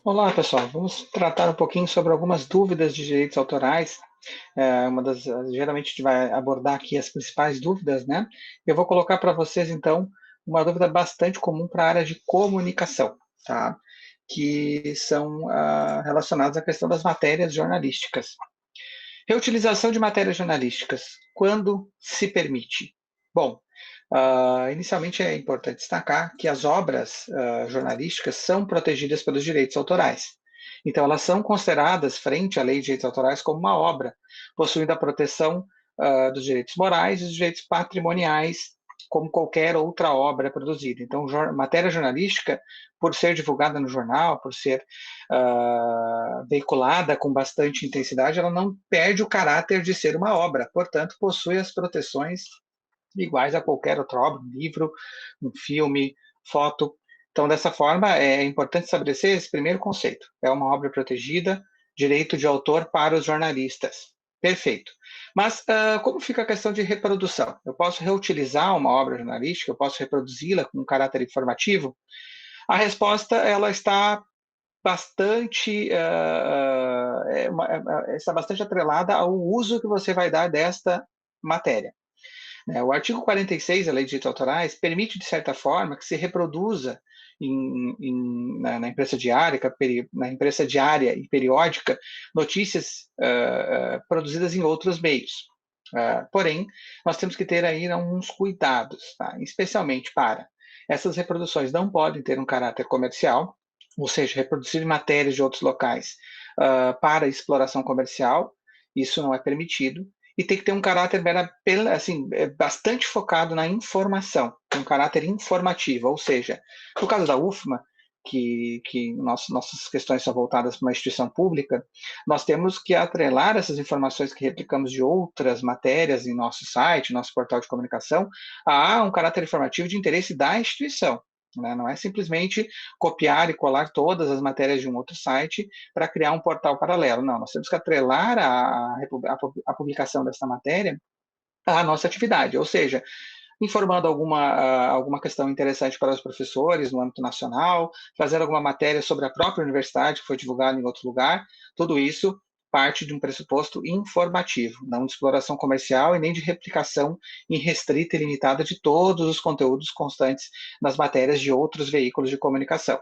Olá, pessoal. Vamos tratar um pouquinho sobre algumas dúvidas de direitos autorais. Geralmente a gente vai abordar aqui as principais dúvidas, né? Eu vou colocar para vocês, então, uma dúvida bastante comum para a área de comunicação, tá? Que são relacionadas à questão das matérias jornalísticas. Reutilização de matérias jornalísticas, quando se permite? Bom, inicialmente é importante destacar que as obras jornalísticas são protegidas pelos direitos autorais. Então, elas são consideradas, frente à lei de direitos autorais, como uma obra, possuindo a proteção dos direitos morais e dos direitos patrimoniais, como qualquer outra obra produzida. Então, matéria jornalística, por ser divulgada no jornal, por ser veiculada com bastante intensidade, ela não perde o caráter de ser uma obra, portanto, possui as proteções iguais a qualquer outra obra, um livro, um filme, foto. Então, dessa forma, é importante estabelecer esse primeiro conceito. É uma obra protegida, direito de autor para os jornalistas. Perfeito. Mas como fica a questão de reprodução? Eu posso reutilizar uma obra jornalística? Eu posso reproduzi-la com um caráter informativo? A resposta ela está bastante está bastante atrelada ao uso que você vai dar desta matéria. O artigo 46 da Lei de Direitos Autorais permite, de certa forma, que se reproduza na imprensa diária, na imprensa diária e periódica, notícias produzidas em outros meios. Porém, nós temos que ter aí alguns cuidados, tá? Especialmente para essas reproduções não podem ter um caráter comercial, ou seja, reproduzir matérias de outros locais para exploração comercial, isso não é permitido, e tem que ter um caráter assim, bastante focado na informação, um caráter informativo, ou seja, no caso da UFMA, que nossas questões são voltadas para uma instituição pública, nós temos que atrelar essas informações que replicamos de outras matérias em nosso site, nosso portal de comunicação, a um caráter informativo de interesse da instituição. Né? Não é simplesmente copiar e colar todas as matérias de um outro site para criar um portal paralelo. Não, nós temos que atrelar a publicação dessa matéria à nossa atividade, ou seja, informando alguma questão interessante para os professores no âmbito nacional, fazer alguma matéria sobre a própria universidade que foi divulgada em outro lugar, tudo isso parte de um pressuposto informativo, não de exploração comercial e nem de replicação irrestrita e limitada de todos os conteúdos constantes nas matérias de outros veículos de comunicação.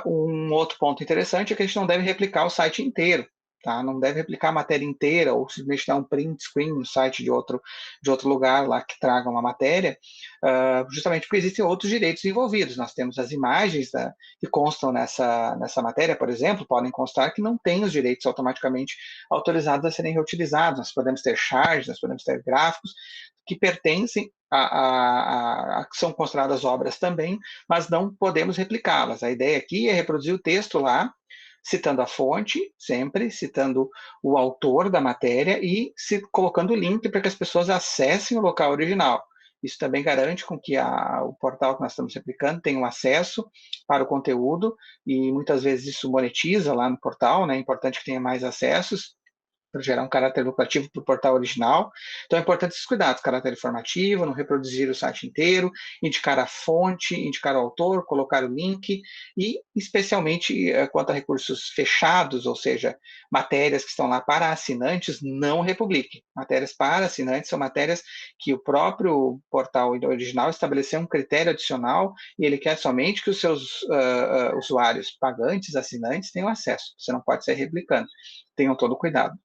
Um outro ponto interessante é que a gente não deve replicar o site inteiro, tá? Não deve replicar a matéria inteira ou simplesmente dar um print screen no site de outro lugar lá que traga uma matéria, justamente porque existem outros direitos envolvidos. Nós temos as imagens que constam nessa matéria, por exemplo, podem constar que não têm os direitos automaticamente autorizados a serem reutilizados. Nós podemos ter charges, nós podemos ter gráficos que pertencem a que são consideradas obras também, mas não podemos replicá-las. A ideia aqui é reproduzir o texto lá, citando a fonte, sempre, citando o autor da matéria e colocando o link para que as pessoas acessem o local original. Isso também garante com que o portal que nós estamos replicando tenha um acesso para o conteúdo e muitas vezes isso monetiza lá no portal, né? É importante que tenha mais acessos para gerar um caráter lucrativo para o portal original. Então é importante esses cuidados, caráter informativo, não reproduzir o site inteiro, indicar a fonte, indicar o autor, colocar o link, e especialmente quanto a recursos fechados, ou seja, matérias que estão lá para assinantes, não republique. Matérias para assinantes são matérias que o próprio portal original estabeleceu um critério adicional e ele quer somente que os seus usuários pagantes, assinantes, tenham acesso. Você não pode sair replicando. Tenham todo o cuidado.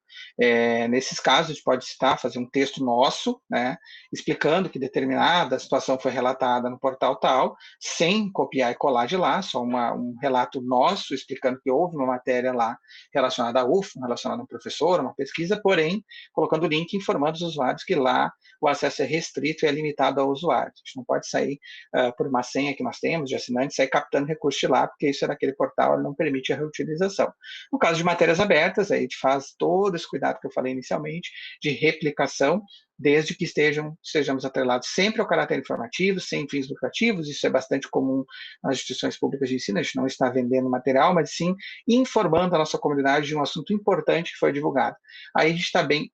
Nesses casos, a gente pode citar, fazer um texto nosso, né, explicando que determinada situação foi relatada no portal tal, sem copiar e colar de lá, só um relato nosso explicando que houve uma matéria lá relacionada à UFO, relacionada a um professor, uma pesquisa, porém, colocando o link informando os usuários que lá o acesso é restrito e é limitado ao usuário. A gente não pode sair por uma senha que nós temos de assinante, sair captando recursos de lá, porque isso é daquele portal, não permite a reutilização. No caso de matérias abertas, aí a gente faz todo esse cuidado que eu falei inicialmente, de replicação, desde que estejamos atrelados sempre ao caráter informativo, sem fins lucrativos. Isso é bastante comum nas instituições públicas de ensino. A gente não está vendendo material, mas sim informando a nossa comunidade de um assunto importante que foi divulgado. Aí a gente está bem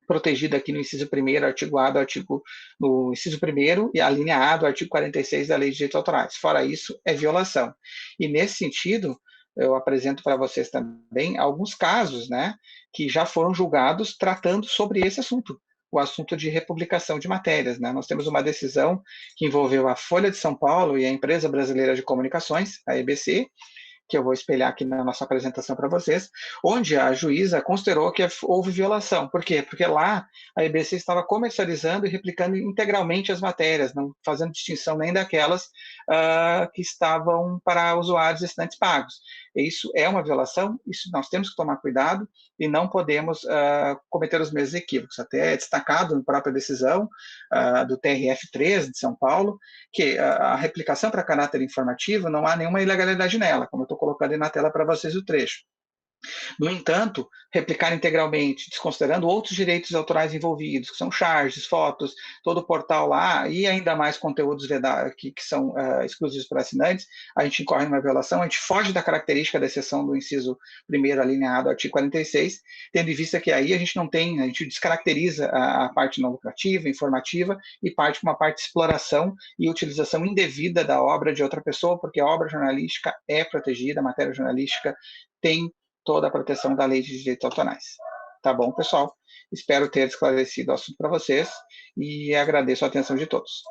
protegido aqui no inciso 1º, artigo A do artigo, no inciso 1º e a linha A do artigo 46 da Lei de Direitos Autorais. Fora isso, é violação. E nesse sentido, eu apresento para vocês também alguns casos, né, que já foram julgados tratando sobre esse assunto, o assunto de republicação de matérias, né? Nós temos uma decisão que envolveu a Folha de São Paulo e a Empresa Brasileira de Comunicações, a EBC, que eu vou espelhar aqui na nossa apresentação para vocês, onde a juíza considerou que houve violação. Por quê? Porque lá a EBC estava comercializando e replicando integralmente as matérias, não fazendo distinção nem daquelas que estavam para usuários e assinantes pagos. Isso é uma violação, isso nós temos que tomar cuidado e não podemos cometer os mesmos equívocos. Até é destacado na própria decisão do TRF3 de São Paulo, que a replicação para caráter informativo não há nenhuma ilegalidade nela, como eu estou colocando aí na tela para vocês o trecho. No entanto, replicar integralmente, desconsiderando outros direitos autorais envolvidos, que são charges, fotos, todo o portal lá, e ainda mais conteúdos que são exclusivos para assinantes, a gente incorre numa violação, a gente foge da característica da exceção do inciso 1º alinhado ao artigo 46, tendo em vista que aí a gente não tem, a gente descaracteriza a parte não lucrativa, informativa, e parte para uma parte de exploração e utilização indevida da obra de outra pessoa, porque a obra jornalística é protegida, a matéria jornalística tem toda a proteção da lei de direitos autorais. Tá bom, pessoal? Espero ter esclarecido o assunto para vocês e agradeço a atenção de todos.